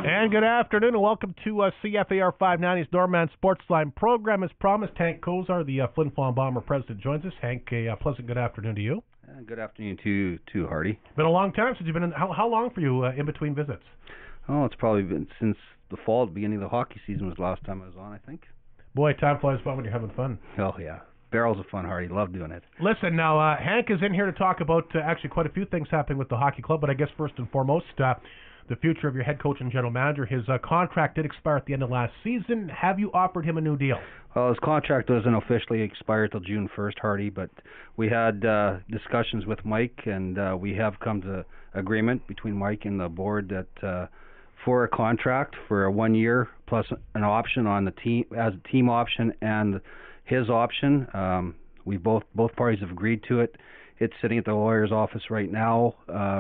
And good afternoon, and welcome to CFAR 590's Doorman Sportsline program. As promised, Hank Kozar, the Flin Flon Bomber president, joins us. Hank, a pleasant good afternoon to you. Good afternoon to you, Hardy. Been a long time since you've been in. How long for you in between visits? Oh, it's probably been since the fall, the beginning of the hockey season was the last time I was on, I think. Boy, time flies by when you're having fun. Oh, yeah. Barrels of fun, Hardy. Love doing it. Listen, now, Hank is in here to talk about actually quite a few things happening with the hockey club, but I guess first and foremost, the future of your head coach and general manager. His contract did expire at the end of last season. Have you offered him a new deal? Well, his contract doesn't officially expire till June 1st, Hardy, but we had discussions with Mike, and we have come to agreement between Mike and the board that for a contract for a 1 year plus an option on the team as a team option and his option. We both parties have agreed to it. It's sitting at the lawyer's office right now,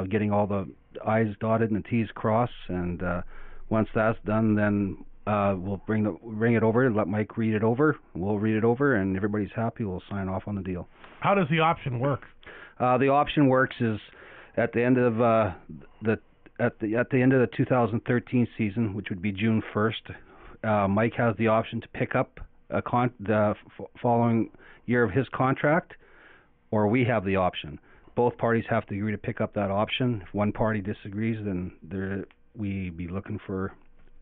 getting all the I's dotted and the T's crossed, and once that's done, then we'll bring it over and let Mike read it over. We'll read it over, and everybody's happy. We'll sign off on the deal. How does the option work? The option works is at the end of at the end of the 2013 season, which would be June 1st. Mike has the option to pick up the following year of his contract, or we have the option. Both parties have to agree to pick up that option. If one party disagrees, then we be looking for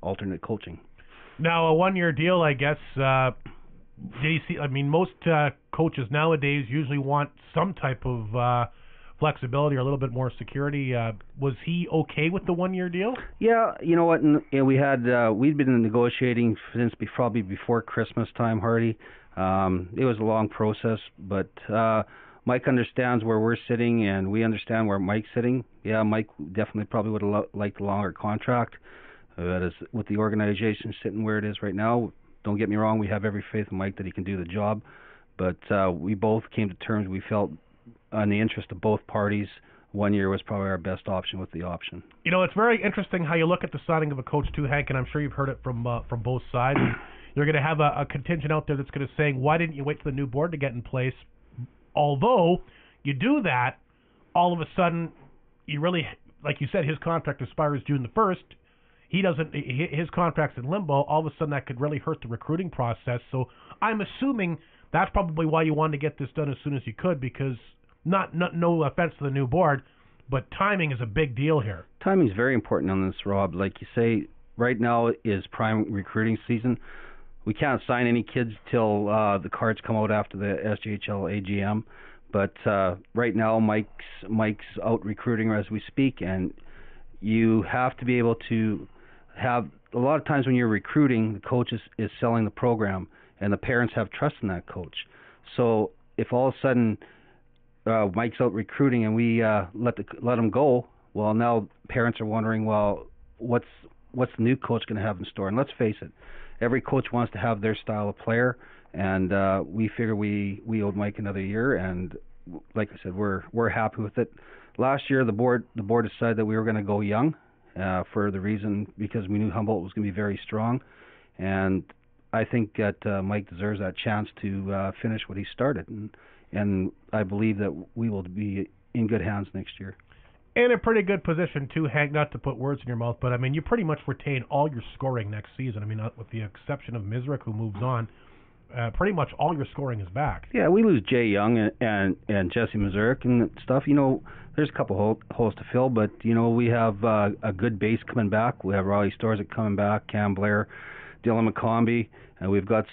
alternate coaching. Now, a 1 year deal, I guess. Most coaches nowadays usually want some type of flexibility or a little bit more security. Was he okay with the 1 year deal? Yeah, you know what? We'd been negotiating since probably before Christmas time, Hardy. It was a long process, but Mike understands where we're sitting, and we understand where Mike's sitting. Yeah, Mike definitely probably would have liked a longer contract. That is, with the organization sitting where it is right now, don't get me wrong, we have every faith in Mike that he can do the job. But we both came to terms, we felt, in the interest of both parties, 1 year was probably our best option with the option. You know, it's very interesting how you look at the signing of a coach too, Hank, and I'm sure you've heard it from both sides. You're going to have a contingent out there that's going to say, why didn't you wait for the new board to get in place? Although you do that, all of a sudden, you really, like you said, his contract expires June the 1st. His contract's in limbo. All of a sudden, that could really hurt the recruiting process. So I'm assuming that's probably why you wanted to get this done as soon as you could, because no offense to the new board, but timing is a big deal here. Timing is very important on this, Rob. Like you say, right now is prime recruiting season. We can't sign any kids till the cards come out after the SJHL AGM. But right now, Mike's out recruiting as we speak, and you have to be able to have. A lot of times when you're recruiting, the coach is selling the program, and the parents have trust in that coach. So if all of a sudden Mike's out recruiting and we let him go, well, now parents are wondering, well, what's the new coach going to have in store? And let's face it, every coach wants to have their style of player, and we figure we owed Mike another year, and like I said, we're happy with it. Last year, the board decided that we were going to go young for the reason because we knew Humboldt was going to be very strong, and I think that Mike deserves that chance to finish what he started, and I believe that we will be in good hands next year. In a pretty good position, too, Hank, not to put words in your mouth, but, I mean, you pretty much retain all your scoring next season. I mean, with the exception of Misrick, who moves on, pretty much all your scoring is back. Yeah, we lose Jay Young and Jesse Misrick and stuff. You know, there's a couple holes to fill, but, you know, we have a good base coming back. We have Riley Storzik coming back, Cam Blair, Dylan McCombie, and we've got,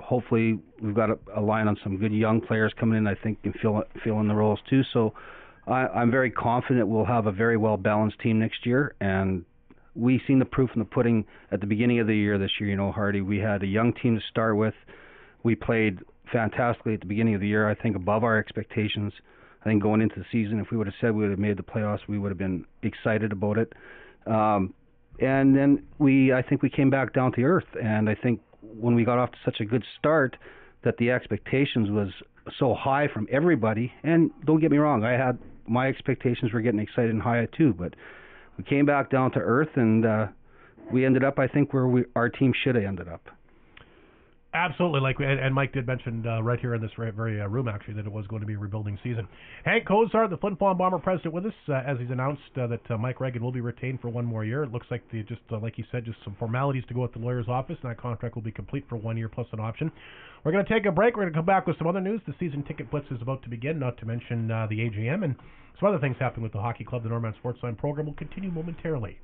hopefully, we've got a line on some good young players coming in, I think, can fill in the roles, too. So I'm very confident we'll have a very well-balanced team next year, and we've seen the proof in the pudding at the beginning of the year this year. You know, Hardy, we had a young team to start with. We played fantastically at the beginning of the year, I think above our expectations. I think going into the season, if we would have said we would have made the playoffs, we would have been excited about it. And then I think we came back down to earth, and I think when we got off to such a good start that the expectations was so high from everybody, and don't get me wrong, my expectations were getting excited and high too, but we came back down to earth, and we ended up, I think, where our team should have ended up. Absolutely, and Mike did mention right here in this very room actually that it was going to be a rebuilding season. Hank Kozar, the Flin Flon Bomber president, with us as he's announced that Mike Reagan will be retained for one more year. It looks like like he said, just some formalities to go at the lawyer's office, and that contract will be complete for 1 year plus an option. We're going to take a break. We're going to come back with some other news. The season ticket blitz is about to begin, not to mention the AGM and some other things happening with the hockey club. The Norman Sportsline program will continue momentarily.